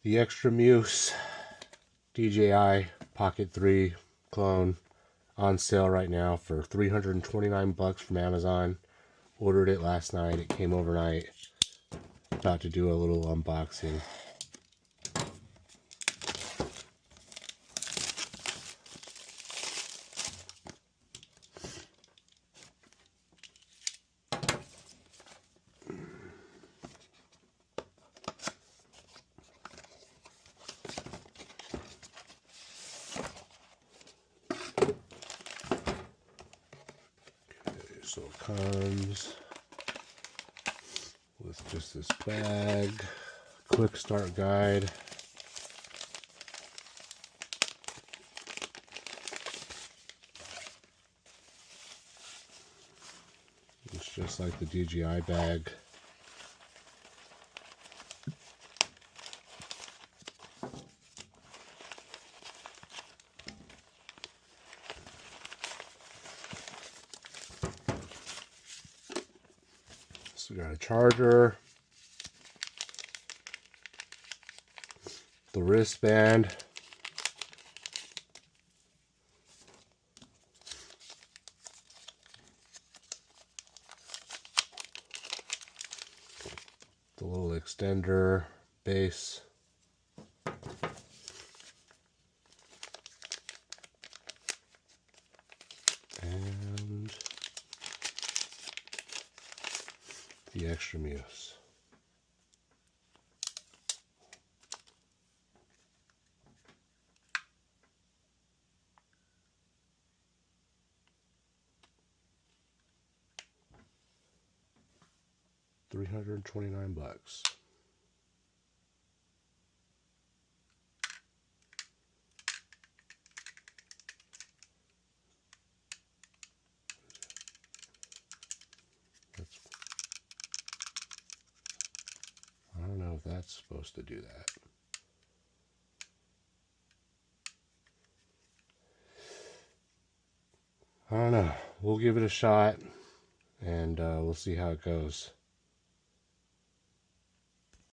The Xtra Muse DJI Pocket 3 clone on sale right now for $329 from Amazon. Ordered it last night. It came overnight. About to do a little unboxing. So it comes with just this bag, quick start guide, it's just like the DJI bag. So we got a charger, the wristband, the little extender base, and the Xtra Muse. $329. I don't know if that's supposed to do that. I don't know. We'll give it a shot and we'll see how it goes.